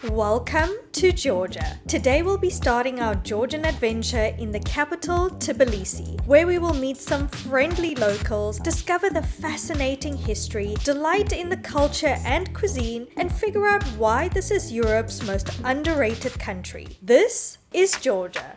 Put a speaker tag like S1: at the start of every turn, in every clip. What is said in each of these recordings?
S1: Welcome to Georgia. Today we'll be starting our Georgian adventure in the capital, Tbilisi, where we will meet some friendly locals, discover the fascinating history, delight in the culture and cuisine, and figure out why this is Europe's most underrated country. This is Georgia.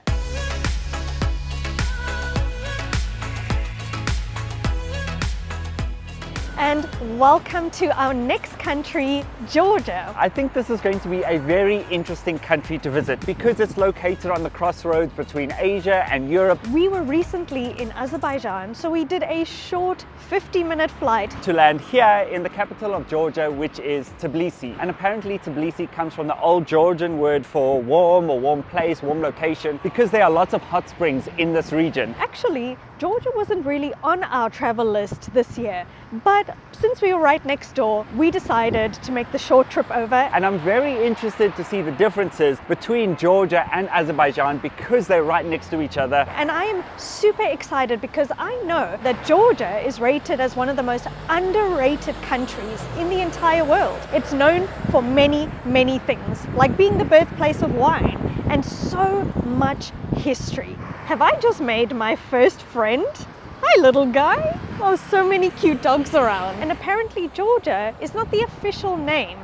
S1: And welcome to our next country, Georgia.
S2: I think this is going to be a very interesting country to visit because it's located on the crossroads between Asia and Europe.
S1: We were recently in Azerbaijan, so we did a short 50-minute flight
S2: To land here in the capital of Georgia, which is Tbilisi. And apparently Tbilisi comes from the old Georgian word for warm or warm place, warm location, because there are lots of hot springs in this region.
S1: Actually, Georgia wasn't really on our travel list this year, but since we were right next door, we decided to make the short trip over.
S2: And I'm very interested to see the differences between Georgia and Azerbaijan because they're right next to each other.
S1: And I am super excited because I know that Georgia is rated as one of the most underrated countries in the entire world. It's known for many, many things, like being the birthplace of wine and so much history. Have I just made my first friend? Hi, little guy. Oh, so many cute dogs around. And apparently Georgia is not the official name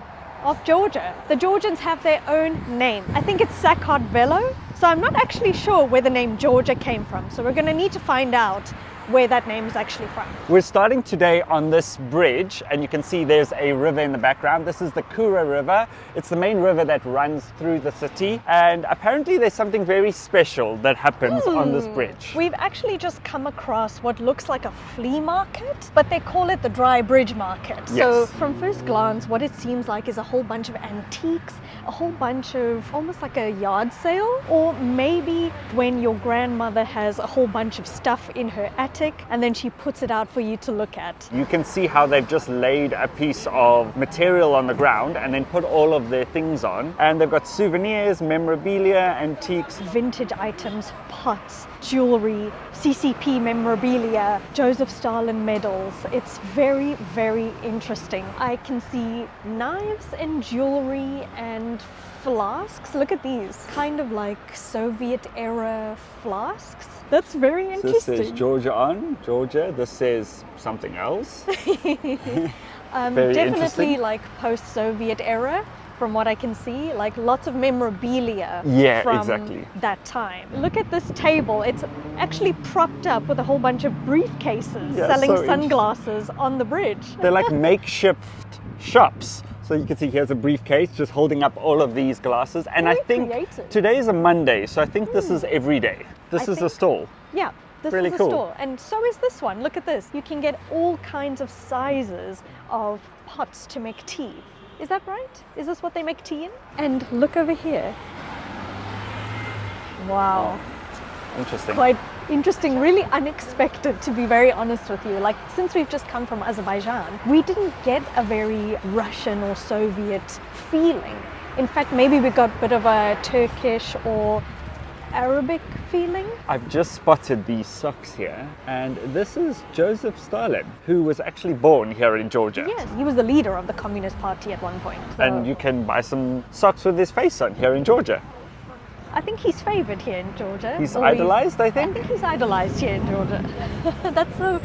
S1: of Georgia. The Georgians have their own name. I think it's Sakartvelo. So I'm not actually sure where the name Georgia came from. So we're going to need to find out where that name is actually from.
S2: We're starting today on this bridge and you can see there's a river in the background. This is the Kura River. It's the main river that runs through the city, and apparently there's something very special that happens on this bridge.
S1: We've actually just come across what looks like a flea market, but they call it the dry bridge market. So
S2: Yes.
S1: from first glance, what it seems like is a whole bunch of antiques, a whole bunch of almost like a yard sale, or maybe when your grandmother has a whole bunch of stuff in her attic and then she puts it out for you to look at.
S2: You can see how they've just laid a piece of material on the ground and then put all of their things on. And they've got souvenirs, memorabilia, antiques.
S1: Vintage items, pots, jewelry, CCP memorabilia, Joseph Stalin medals. It's very, very interesting. I can see knives and jewelry and flasks. Look at these, kind of like Soviet era flasks. That's very interesting.
S2: This says Georgia on, Georgia. This says something else. Very
S1: Definitely
S2: interesting.
S1: like post-Soviet era. From what I can see, like lots of memorabilia
S2: Yeah,
S1: from
S2: exactly.
S1: that time. Look at this table. It's actually propped up with a whole bunch of briefcases
S2: Yeah,
S1: selling
S2: so
S1: sunglasses on the bridge.
S2: They're like makeshift shops. So you can see here's a briefcase just holding up all of these glasses. And I
S1: Very
S2: think
S1: creative.
S2: today is a Monday, so I think this is every day. This
S1: I
S2: is a
S1: think-
S2: stall.
S1: Yeah, this
S2: Really
S1: is a
S2: cool.
S1: store. And so is this one. Look at this. You can get all kinds of sizes of pots to make tea. Is that right? Is this what they make tea in? And look over here. Wow.
S2: Interesting.
S1: Quite interesting, really unexpected, to be very honest with you. Like, since we've just come from Azerbaijan, we didn't get a very Russian or Soviet feeling. In fact, maybe we got a bit of a Turkish or Arabic feeling.
S2: I've just spotted these socks here, and this is Joseph Stalin, who was actually born here in Georgia.
S1: Yes, he was the leader of the Communist Party at one point. So
S2: And you can buy some socks with his face on here in Georgia.
S1: I think he's favoured here in Georgia.
S2: He's
S1: Or
S2: idolized, I
S1: I
S2: think.
S1: think he's idolized here in Georgia. That's so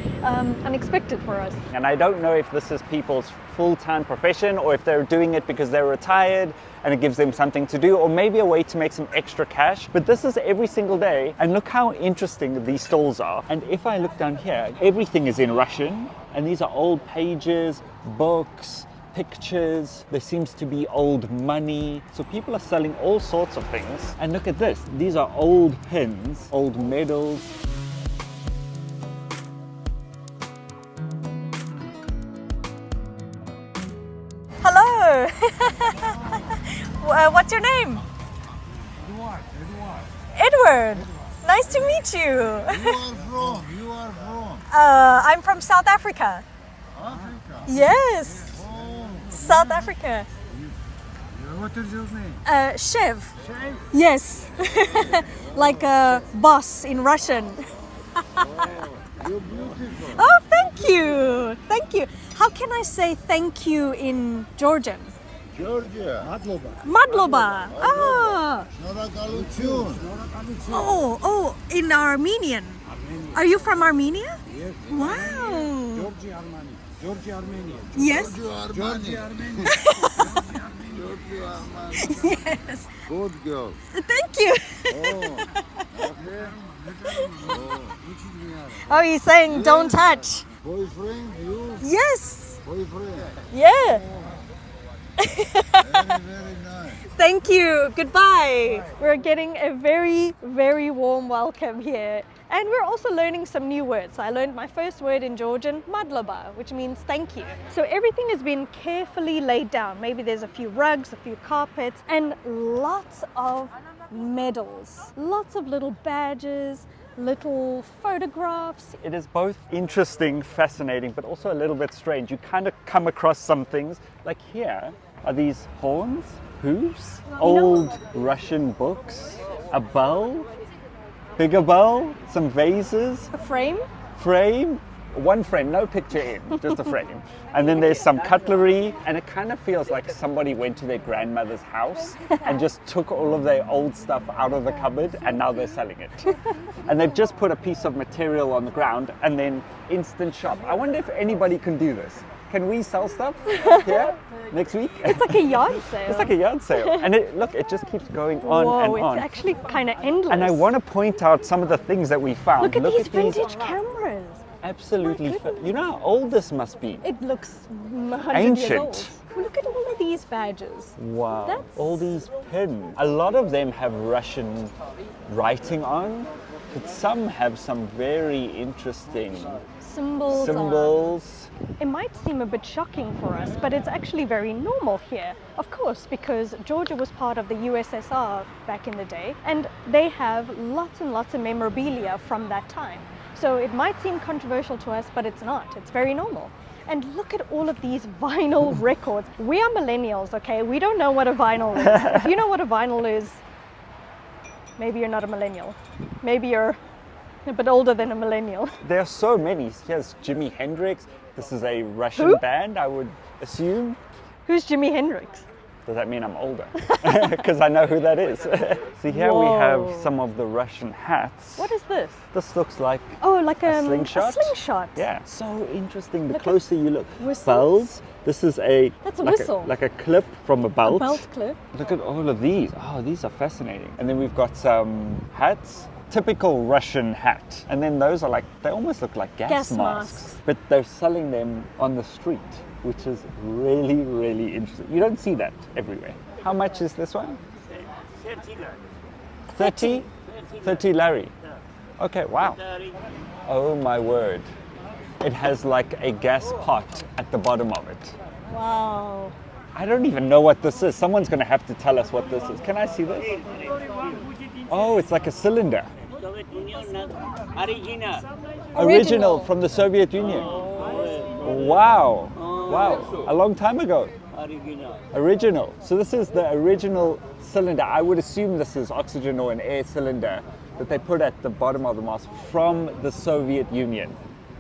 S1: unexpected for us.
S2: And I don't know if this is people's full-time profession or if they're doing it because they're retired and it gives them something to do, or maybe a way to make some extra cash. But this is every single day, and look how interesting these stalls are. And if I look down here, everything is in Russian, and these are old pages, books, pictures. There seems to be old money. So people are selling all sorts of things. And look at this. These are old pins, old medals.
S1: Hello. What's your name? Edward. Nice to meet you.
S3: You are from
S1: I'm from South Africa.
S3: Africa.
S1: Yes,
S3: Oh,
S1: South Africa.
S3: what is your name?
S1: Chef.
S3: Chef?
S1: Yes. Like a boss in Russian.
S3: Oh, you're beautiful.
S1: Oh, thank you. Thank you. How can I say thank you in Georgian?
S3: Georgia.
S1: Madloba. Ah.
S3: Շնորհակալություն.
S1: Oh, in Armenian. Are you from Armenia?
S4: Yes.
S1: Wow.
S4: Georgia, Armenia. Georgia, Armenia.
S1: Yes.
S3: Georgia Armani. Georgia Armani.
S1: Yes.
S3: Good girl.
S1: Thank you.
S3: Oh. Okay.
S1: Oh, he's saying don't touch.
S3: Boyfriend, you?
S1: Yes.
S3: Boyfriend.
S1: Yeah.
S3: Very, very nice.
S1: Thank you. Goodbye. We're getting a very, very warm welcome here. And we're also learning some new words. So I learned my first word in Georgian, madloba, which means thank you. So everything has been carefully laid down. Maybe there's a few rugs, a few carpets, and lots of medals. Lots of little badges, little photographs.
S2: It is both interesting, fascinating, but also a little bit strange. You kind of come across some things, like here are these horns, hooves, old Russian books, a bell, bigger bell, some vases,
S1: A frame.
S2: one frame, no picture in, just a frame. And then there's some cutlery, and it kind of feels like somebody went to their grandmother's house and just took all of their old stuff out of the cupboard and now they're selling it. And they've just put a piece of material on the ground and then instant shop. I wonder if anybody can do this. Can we sell stuff here next week?
S1: It's like a yard sale.
S2: It's like a yard sale. And look, it just keeps going on
S1: Whoa,
S2: and
S1: it's
S2: on.
S1: actually kind of endless.
S2: And I want to point out some of the things that we found.
S1: Look at these
S2: at
S1: vintage cameras.
S2: Absolutely.
S1: My goodness.
S2: You know how old this must be?
S1: It looks 100
S2: Ancient.
S1: years old. Look at all of these badges.
S2: Wow.
S1: That's-
S2: All these pins. A lot of them have Russian writing on, but some have some very interesting
S1: Symbols.
S2: symbols.
S1: It might seem a bit shocking for us, but it's actually very normal here. Of course, because Georgia was part of the USSR back in the day, and they have lots and lots of memorabilia from that time. So it might seem controversial to us, but it's not. It's very normal. And look at all of these vinyl records. We are millennials, okay? We don't know what a vinyl is. If you know what a vinyl is, maybe you're not a millennial. Maybe you're a bit older than a millennial.
S2: There are so many. Here's Jimi Hendrix. This is a Russian
S1: Who?
S2: band, I would assume.
S1: Who's Jimi Hendrix?
S2: Does that mean I'm older? Because I know who that is. See, here we have
S1: Whoa.
S2: some of the Russian hats.
S1: What is this?
S2: This looks like
S1: Oh, like
S2: a slingshot.
S1: A slingshot.
S2: Yeah, so interesting. The
S1: Look at
S2: closer you look.
S1: whistles.
S2: Bells. This is
S1: That's a
S2: like
S1: whistle.
S2: like a clip from a belt.
S1: A belt clip.
S2: Look at all of these. Oh, these are fascinating. And then we've got some hats. Typical Russian hat. And then those are like, they almost look like gas masks. But they're selling them on the street, which is really, really interesting. You don't see that everywhere. How much is this one? 30? 30 lari. Okay, wow. Oh my word. It has like a gas pot at the bottom of it.
S1: Wow.
S2: I don't even know what this is. Someone's going to have to tell us what this is. Can I see this? Oh, it's like a cylinder.
S5: Soviet Union original.
S2: Original from the Soviet Union. Wow. Wow. A long time ago.
S5: Original.
S2: Original. So this is the original cylinder. I would assume this is oxygen or an air cylinder that they put at the bottom of the mask from the Soviet Union.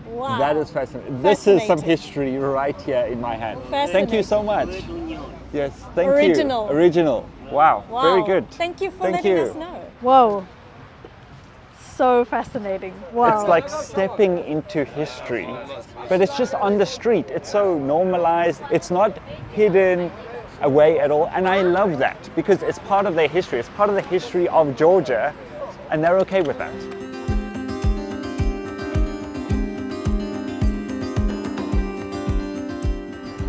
S1: Wow.
S2: That is fascinating. This is some
S1: Fascinating.
S2: history right here in my hand. Thank
S1: Fascinating.
S2: you so much.
S5: Soviet Union.
S2: Yes, thank
S1: Original.
S2: you. Original. Wow.
S1: Wow.
S2: Very good.
S1: Thank you for
S2: Thank
S1: letting
S2: you.
S1: us know. Whoa. So fascinating. Wow.
S2: It's like stepping into history, but it's just on the street. It's so normalized. It's not hidden away at all. And I love that because it's part of their history. It's part of the history of Georgia, and they're okay with that.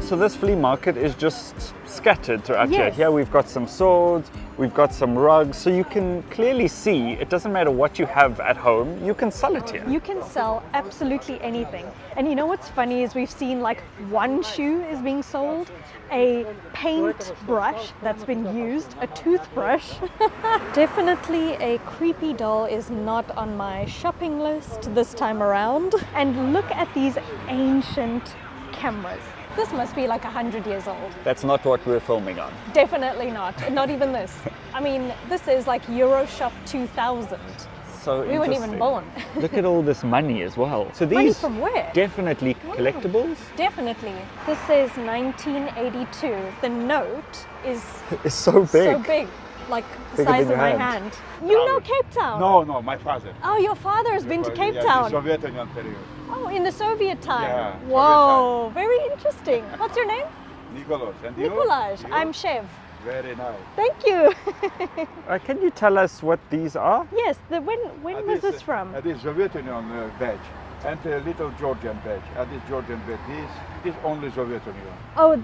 S2: So this flea market is just scattered throughout here.
S1: Yes.
S2: Here we've got some swords, we've got some rugs, so you can clearly see it doesn't matter what you have at home, you can sell it here.
S1: You can sell absolutely anything. And you know what's funny is we've seen like one shoe is being sold, a paint brush that's been used, a toothbrush. Definitely a creepy doll is not on my shopping list this time around. And look at these ancient cameras. This must be like 100 years old.
S2: That's not what we're filming on.
S1: Definitely not. Not even this. I mean, this is like Euroshop 2000.
S2: so
S1: We weren't even
S2: interesting.
S1: born.
S2: Look at all this money as well. So
S1: Money
S2: these
S1: from where?
S2: definitely collectibles.
S1: Definitely. This says 1982. The note is
S2: It's so big.
S1: so big, like the
S2: Bigger
S1: size
S2: than
S1: of my
S2: your
S1: hand. You know Cape Town?
S4: No, my father.
S1: Oh, your father has been to Cape
S4: Yeah,
S1: Town.
S4: the Soviet Union period.
S1: Oh, in the Soviet time.
S4: Yeah, Soviet
S1: Whoa, very interesting. What's your name?
S4: Nicholas. And you?
S1: Nikolaj.
S4: You?
S1: I'm Chev.
S4: Very nice.
S1: Thank you.
S2: Can you tell us what these are?
S1: Yes, when was this from?
S4: This Soviet Union badge and a little Georgian badge. This Georgian badge. This only Soviet Union.
S1: Oh,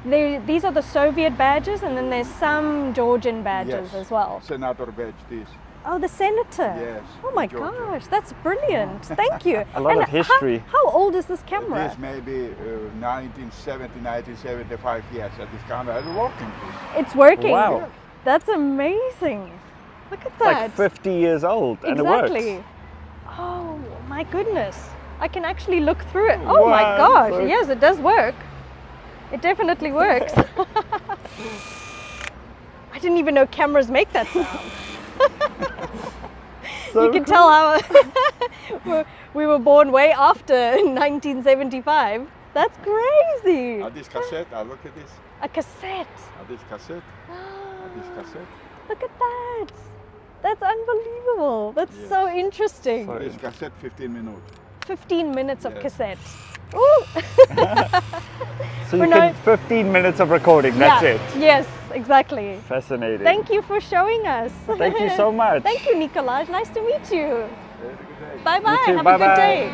S1: these are the Soviet badges, and then there's some Georgian badges
S4: Yes.
S1: as well.
S4: Senator badge. This.
S1: Oh, the senator.
S4: Yes,
S1: Oh my
S4: Georgia.
S1: gosh, that's brilliant. Thank you.
S2: A lot
S1: And
S2: of history.
S1: How old is this camera?
S4: This maybe 1970, 1975 years. This camera is working.
S1: It's working.
S2: Wow.
S1: That's amazing. Look at
S2: It's
S1: that.
S2: like 50 years old and it
S1: Exactly.
S2: works.
S1: Oh my goodness. I can actually look through it. Oh my
S2: Wow,
S1: gosh.
S2: so-
S1: Yes, it does work. It definitely works. I didn't even know cameras make that sound.
S2: So
S1: You can
S2: cool.
S1: tell how we were born way after 1975. That's crazy.
S4: This cassette. Look at this.
S1: A cassette.
S4: This cassette. This cassette.
S1: Look at that. That's unbelievable. That's
S4: Yes.
S1: so interesting.
S2: So-
S4: This cassette 15 minutes.
S1: 15 minutes of
S4: Yes.
S1: cassette. Ooh.
S2: So
S1: We're
S2: you can
S1: not-
S2: 15 minutes of recording, that's
S1: Yeah.
S2: it.
S1: Yes, exactly.
S2: Fascinating.
S1: Thank you for showing us.
S2: Thank you so much.
S1: Thank you, Nikolaj. Nice to meet you.
S4: Very good day.
S1: Bye bye.
S2: too.
S1: Have a good
S2: Bye-bye.
S1: day.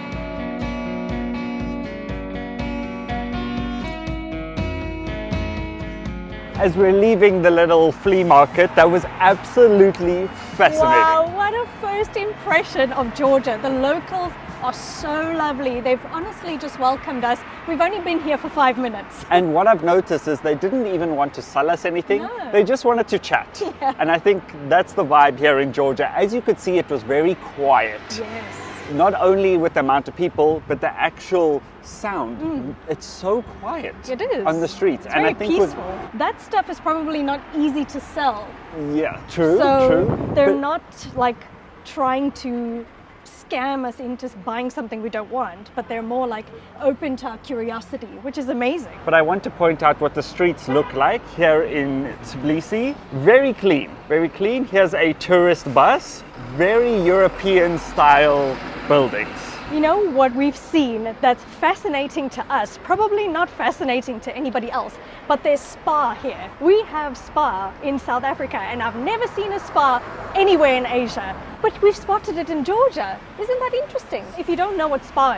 S2: As we're leaving the little flea market, that was absolutely fascinating.
S1: Wow, what a first impression of Georgia. The locals are so lovely. They've honestly just welcomed us. We've only been here for 5 minutes.
S2: And what I've noticed is they didn't even want to sell us anything.
S1: No.
S2: They just wanted to chat. And I think that's the vibe here in Georgia. As you could see, it was very quiet.
S1: Yes.
S2: Not only with the amount of people, but the actual sound. It's so quiet
S1: It is.
S2: on the streets.
S1: It's very
S2: I think with-
S1: peaceful. That stuff is probably not easy to sell.
S2: yeah, true,
S1: So
S2: true.
S1: they're
S2: But-
S1: not like trying to scam us into buying something we don't want, but they're more like open to our curiosity, which is amazing.
S2: But I want to point out what the streets look like here in Tbilisi. Very clean, very clean. Here's a tourist bus. Very European style buildings.
S1: You know what we've seen that's fascinating to us, probably not fascinating to anybody else, but there's spa here. We have spa in South Africa, and I've never seen a spa anywhere in Asia, but we've spotted it in Georgia. Isn't that interesting? If you don't know what spa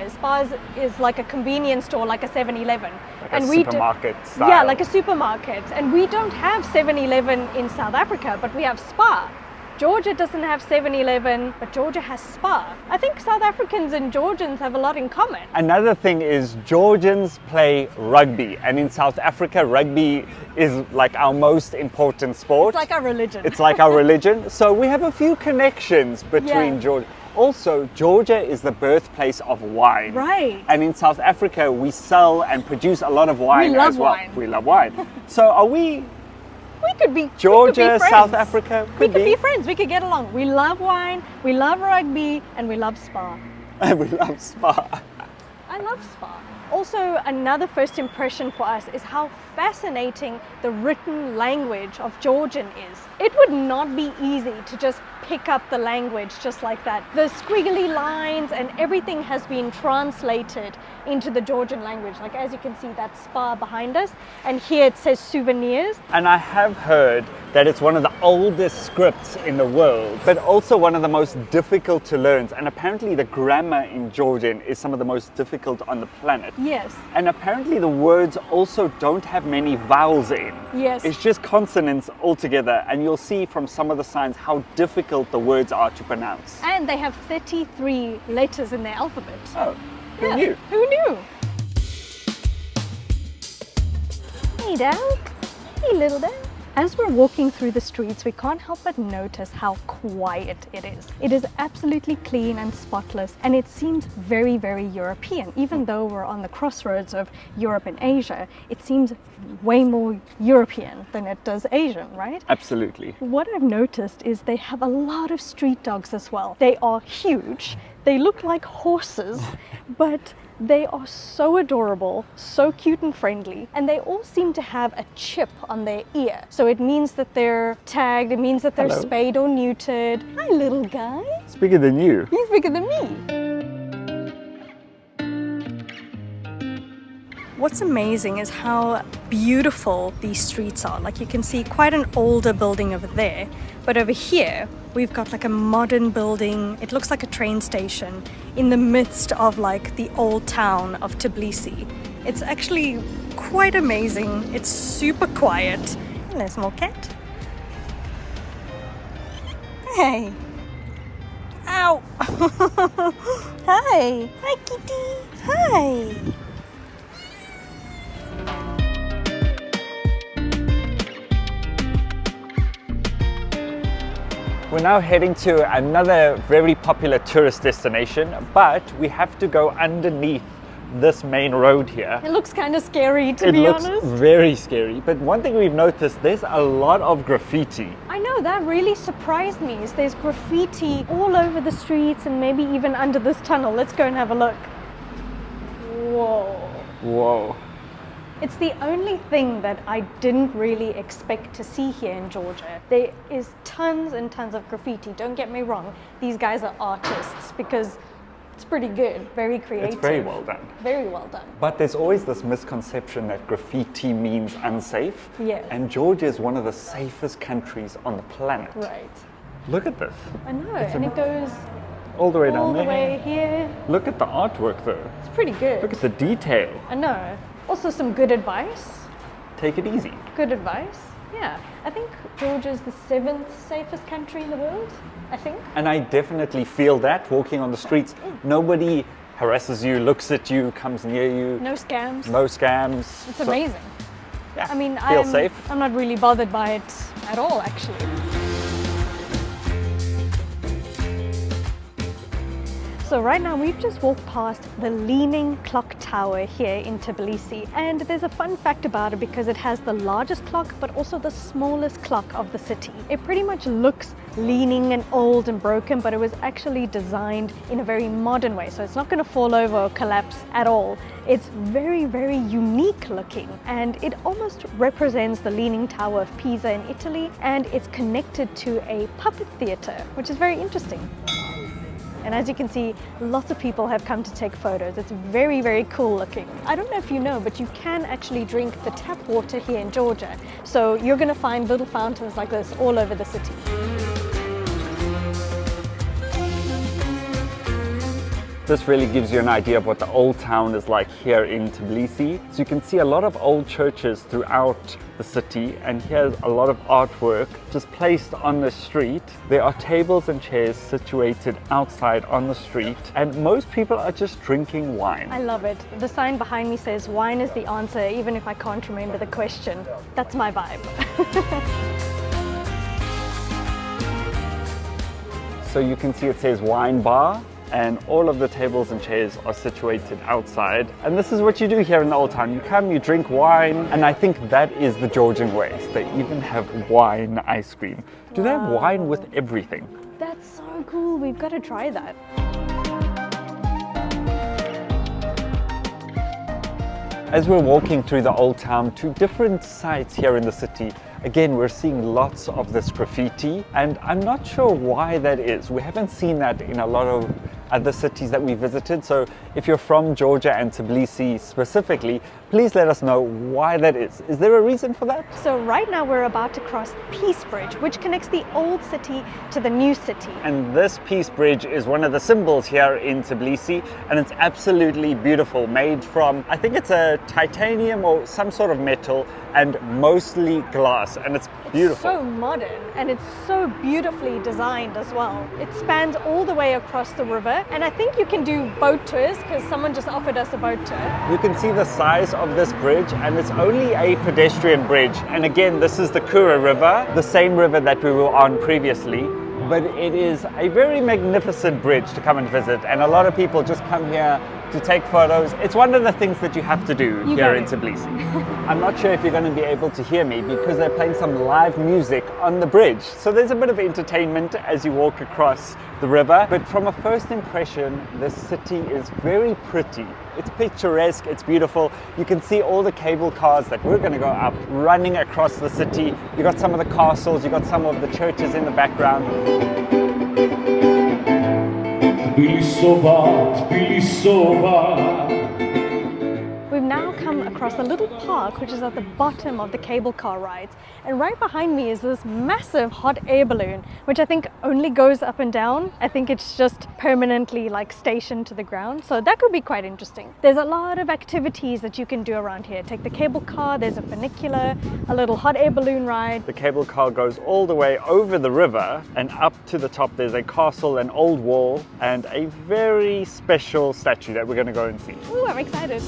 S1: is like a convenience store, like a 7-Eleven.
S2: Like a
S1: we
S2: supermarket style.
S1: Yeah, like a supermarket. And we don't have 7-Eleven in South Africa, but we have spa. Georgia doesn't have 7-Eleven, but Georgia has spa. I think South Africans and Georgians have a lot in common.
S2: Another thing is Georgians play rugby, and in South Africa, rugby is like our most important sport.
S1: It's like our religion.
S2: It's like our religion. So we have a few connections between
S1: Yeah.
S2: Georgia. Also, Georgia is the birthplace of wine.
S1: Right.
S2: And in South Africa, we sell and produce a lot of wine
S1: love
S2: as well.
S1: wine.
S2: We love wine. So are we
S1: We could be
S2: Georgia,
S1: we could be friends.
S2: South Africa?
S1: We
S2: Could
S1: could
S2: be.
S1: be friends. We could get along. We love wine, we love rugby, and we love spa.
S2: And we love spa.
S1: I love spa. Also, another first impression for us is how fascinating the written language of Georgian is. It would not be easy to just pick up the language just like that. The squiggly lines and everything has been translated into the Georgian language. Like as you can see, that spa behind us, and here it says souvenirs.
S2: And I have heard that it's one of the oldest scripts in the world, but also one of the most difficult to learn. And apparently the grammar in Georgian is some of the most difficult on the planet.
S1: Yes.
S2: And apparently the words also don't have many vowels in.
S1: Yes.
S2: It's just consonants altogether, and you'll see from some of the signs how difficult the words are to pronounce.
S1: And they have 33 letters in their alphabet.
S2: Oh, who
S1: Yeah,
S2: knew?
S1: Who knew? Hey, dog. Hey, little dog. As we're walking through the streets, we can't help but notice how quiet it is. It is absolutely clean and spotless, and it seems very, very European. Even though we're on the crossroads of Europe and Asia, it seems way more European than it does Asian, right?
S2: Absolutely.
S1: What I've noticed is they have a lot of street dogs as well. They are huge. They look like horses, but they are so adorable, so cute and friendly, and they all seem to have a chip on their ear. So it means that they're tagged, it means that they're
S2: Hello.
S1: spayed or neutered. Hi, little guy.
S2: It's bigger than you.
S1: He's bigger than me. What's amazing is how beautiful these streets are. Like, you can see quite an older building over there, but over here we've got like a modern building. It looks like a train station in the midst of like the old town of Tbilisi. It's actually quite amazing. It's super quiet. Hello, small cat. Hey. Ow. Hi. Hi, kitty. Hi.
S2: We're now heading to another very popular tourist destination, but we have to go underneath this main road here.
S1: It looks kind of scary, to be honest.
S2: It looks very scary, but one thing we've noticed, there's a lot of graffiti.
S1: I know, that really surprised me, is there's graffiti all over the streets and maybe even under this tunnel. Let's go and have a look. Whoa.
S2: Whoa.
S1: It's the only thing that I didn't really expect to see here in Georgia. There is tons and tons of graffiti, don't get me wrong. These guys are artists because it's pretty good, very creative.
S2: It's very well done.
S1: Very well done.
S2: But there's always this misconception that graffiti means unsafe.
S1: Yes.
S2: And Georgia is one of the safest countries on the planet.
S1: Right.
S2: Look at this.
S1: I know, and it goes
S2: All the way down
S1: all the
S2: there.
S1: way here.
S2: Look at the artwork though.
S1: It's pretty good.
S2: Look at the detail.
S1: I know. Also some good advice.
S2: Take it easy.
S1: Good advice. Yeah. I think Georgia is the 7th safest country in the world, I think.
S2: And I definitely feel that walking on the streets. Nobody harasses you, looks at you, comes near you.
S1: No scams.
S2: No scams.
S1: It's amazing.
S2: Yeah,
S1: I mean,
S2: feel safe.
S1: I'm not really bothered by it at all, actually. So right now we've just walked past the Leaning Clock Tower here in Tbilisi, and there's a fun fact about it because it has the largest clock but also the smallest clock of the city. It pretty much looks leaning and old and broken, but it was actually designed in a very modern way, so it's not going to fall over or collapse at all. It's very, very unique looking, and it almost represents the Leaning Tower of Pisa in Italy, and it's connected to a puppet theatre, which is very interesting. And as you can see, lots of people have come to take photos. It's very, very cool looking. I don't know if you know, but you can actually drink the tap water here in Georgia. So you're going to find little fountains like this all over the city.
S2: This really gives you an idea of what the old town is like here in Tbilisi. So you can see a lot of old churches throughout the city, and here's a lot of artwork just placed on the street. There are tables and chairs situated outside on the street, and most people are just drinking wine.
S1: I love it. The sign behind me says, "Wine is the answer," even if I can't remember the question. That's my vibe.
S2: So you can see it says wine bar, and all of the tables and chairs are situated outside. And this is what you do here in the old town. You come, you drink wine, and I think that is the Georgian way. They even have wine ice cream. Do they have wine with everything?
S1: That's so cool. We've got to try that.
S2: As we're walking through the old town to different sites here in the city, again, we're seeing lots of this graffiti, and I'm not sure why that is. We haven't seen that in a lot of other cities that we visited. So if you're from Georgia and Tbilisi specifically, please let us know why that is. Is there a reason for that?
S1: So right now we're about to cross Peace Bridge, which connects the old city to the new city.
S2: And this Peace Bridge is one of the symbols here in Tbilisi, and it's absolutely beautiful, made from, I think it's a titanium or some sort of metal, and mostly glass, and it's beautiful.
S1: So modern, and it's so beautifully designed as well. It spans all the way across the river, here, and I think you can do boat tours because someone just offered us a boat tour.
S2: You can see the size of this bridge, and it's only a pedestrian bridge. And again, this is the Kura River, the same river that we were on previously. But it is a very magnificent bridge to come and visit, and a lot of people just come here to take photos. It's one of the things that you have to do here in Tbilisi. I'm not sure if you're going to be able to hear me because they're playing some live music on the bridge. So there's a bit of entertainment as you walk across the river. But from a first impression, this city is very pretty. It's picturesque, it's beautiful. You can see all the cable cars that we're going to go up running across the city. You got some of the castles, you got some of the churches in the background.
S1: We've now come across a little park which is at the bottom of the cable car rides, and right behind me is this massive hot air balloon which I think only goes up and down. I think it's just permanently like stationed to the ground, so that could be quite interesting. There's a lot of activities that you can do around here. Take the cable car, there's a funicular, a little hot air balloon ride.
S2: The cable car goes all the way over the river, and up to the top there's a castle, an old wall, and a very special statue that we're going to go and see.
S1: Ooh, I'm excited.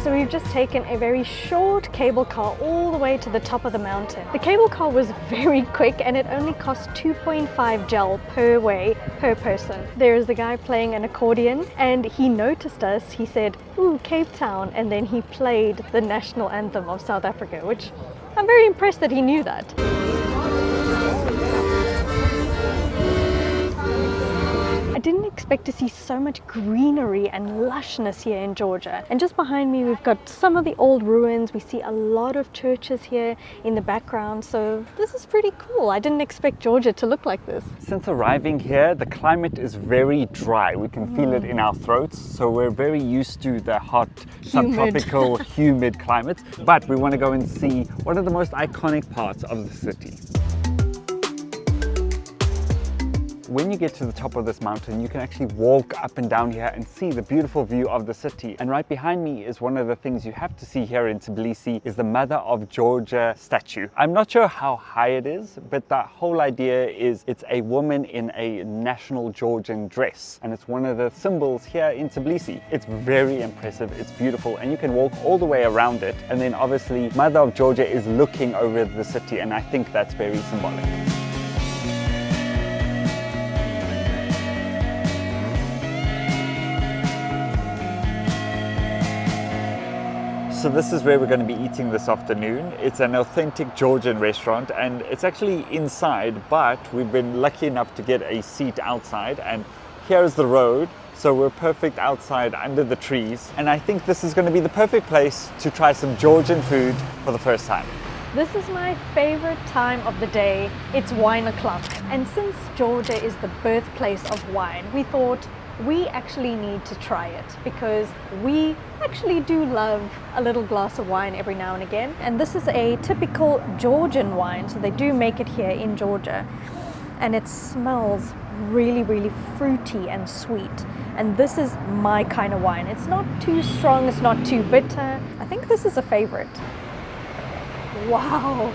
S1: So we've just taken a very short cable car all the way to the top of the mountain. The cable car was very quick and it only cost 2.5 gel per way per person. There's the guy playing an accordion and he noticed us. He said, "Ooh, Cape Town," and then he played the national anthem of South Africa, which I'm very impressed that he knew that. I didn't expect to see so much greenery and lushness here in Georgia. And just behind me we've got some of the old ruins. We see a lot of churches here in the background, so this is pretty cool. I didn't expect Georgia to look like this.
S2: Since arriving here, the climate is very dry. We can feel it in our throats, so we're very used to the hot, subtropical, humid climates. But we want to go and see one of the most iconic parts of the city. When you get to the top of this mountain, you can actually walk up and down here and see the beautiful view of the city. And right behind me is one of the things you have to see here in Tbilisi is the Mother of Georgia statue. I'm not sure how high it is, but the whole idea is it's a woman in a national Georgian dress. And it's one of the symbols here in Tbilisi. It's very impressive, it's beautiful, and you can walk all the way around it. And then obviously Mother of Georgia is looking over the city, and I think that's very symbolic. So this is where we're going to be eating this afternoon. It's an authentic Georgian restaurant and it's actually inside, but we've been lucky enough to get a seat outside, and here's the road. So we're perfect outside under the trees, and I think this is going to be the perfect place to try some Georgian food for the first time.
S1: This is my favorite time of the day. It's wine o'clock. And since Georgia is the birthplace of wine, we thought we actually need to try it because we actually do love a little glass of wine every now and again. And this is a typical Georgian wine, so they do make it here in Georgia. And it smells really, really fruity and sweet. And this is my kind of wine. It's not too strong, it's not too bitter. I think this is a favorite. Wow,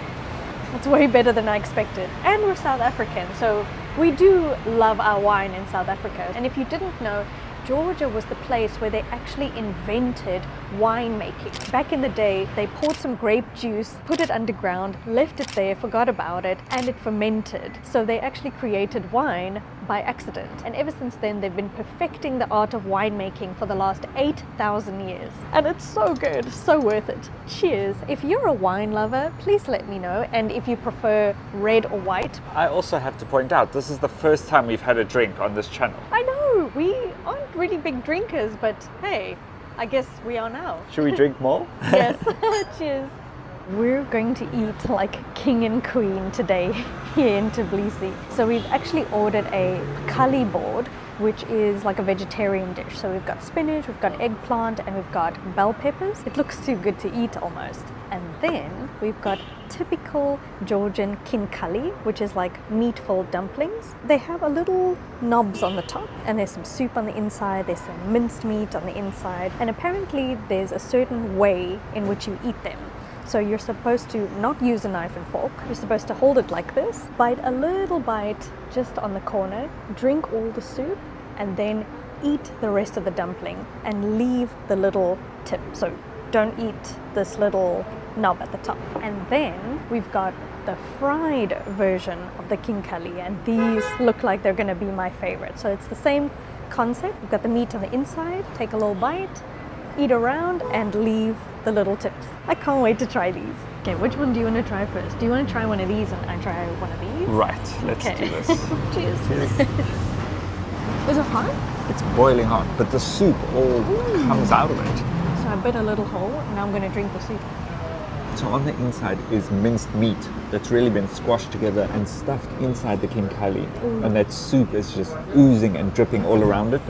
S1: it's way better than I expected. And we're South African, so we do love our wine in South Africa. And if you didn't know, Georgia was the place where they actually invented winemaking. Back in the day, they poured some grape juice, put it underground, left it there, forgot about it, and it fermented. So they actually created wine by accident. And ever since then, they've been perfecting the art of winemaking for the last 8,000 years. And it's so good, so worth it. Cheers. If you're a wine lover, please let me know. And if you prefer red or white.
S2: I also have to point out, this is the first time we've had a drink on this channel.
S1: I know, we aren't really big drinkers, but hey, I guess we are now.
S2: Should we drink more?
S1: Yes. Cheers. We're going to eat like king and queen today here in Tbilisi. So we've actually ordered a Khinkali board, which is like a vegetarian dish. So we've got spinach, we've got eggplant, and we've got bell peppers. It looks too good to eat almost. And then we've got typical Georgian Khinkali, which is like meat-filled dumplings. They have a little knobs on the top, and there's some soup on the inside, there's some minced meat on the inside, and apparently there's a certain way in which you eat them. So you're supposed to not use a knife and fork. You're supposed to hold it like this, bite a little bite just on the corner, drink all the soup, and then eat the rest of the dumpling and leave the little tip. So don't eat this little knob at the top. And then we've got the fried version of the Khinkali, and these look like they're gonna be my favorite. So it's the same concept. We've got the meat on the inside, take a little bite, eat around, and leave the little tips. I can't wait to try these. Okay, which one do you want to try first? Do you want to try one of these and I try one of these?
S2: Right, let's do this.
S1: Cheers.
S2: Cheers.
S1: Is it hot?
S2: It's boiling hot, but the soup all comes out of it.
S1: So I bit a little hole and now I'm going to drink the soup.
S2: So on the inside is minced meat that's really been squashed together and stuffed inside the Khinkali. And that soup is just oozing and dripping all around it.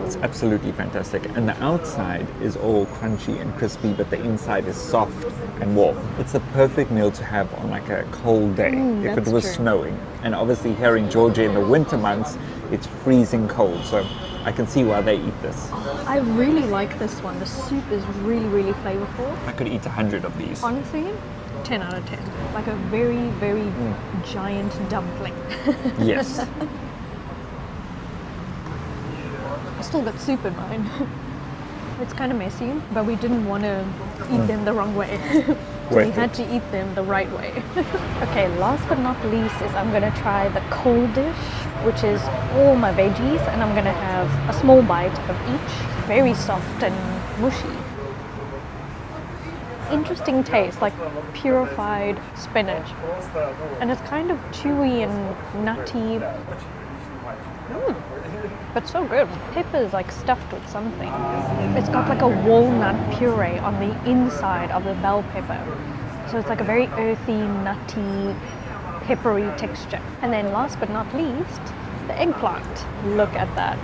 S2: It's absolutely fantastic. And the outside is all crunchy and crispy, but the inside is soft and warm. It's a perfect meal to have on like a cold day if it was snowing. And obviously here in Georgia in the winter months, it's freezing cold. So I can see why they eat this.
S1: I really like this one. The soup is really, really flavorful.
S2: I could eat 100 of these.
S1: Honestly, 10 out of 10. Like a very, very giant dumpling.
S2: Yes.
S1: I still got soup in mine. It's kind of messy, but we didn't want to eat them the wrong way. So we had to eat them the right way. Okay, last but not least is I'm going to try the cold dish, which is all my veggies, and I'm going to have a small bite of each. Very soft and mushy. Interesting taste, like purified spinach. And it's kind of chewy and nutty. But so good. Pepper is like stuffed with something. It's got like a walnut puree on the inside of the bell pepper. So it's like a very earthy, nutty, peppery texture. And then last but not least, the eggplant. Look at that.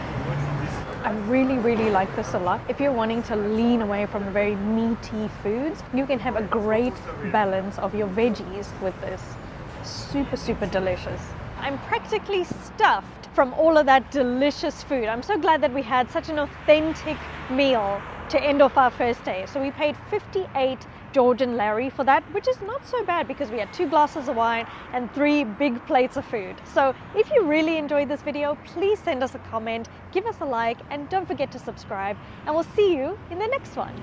S1: I really, really like this a lot. If you're wanting to lean away from the very meaty foods, you can have a great balance of your veggies with this. Super, super delicious. I'm practically stuffed from all of that delicious food. I'm so glad that we had such an authentic meal to end off our first day. So we paid 58 Georgian lari for that, which is not so bad because we had 2 glasses of wine and 3 big plates of food. So if you really enjoyed this video, please send us a comment, give us a like, and don't forget to subscribe, and we'll see you in the next one.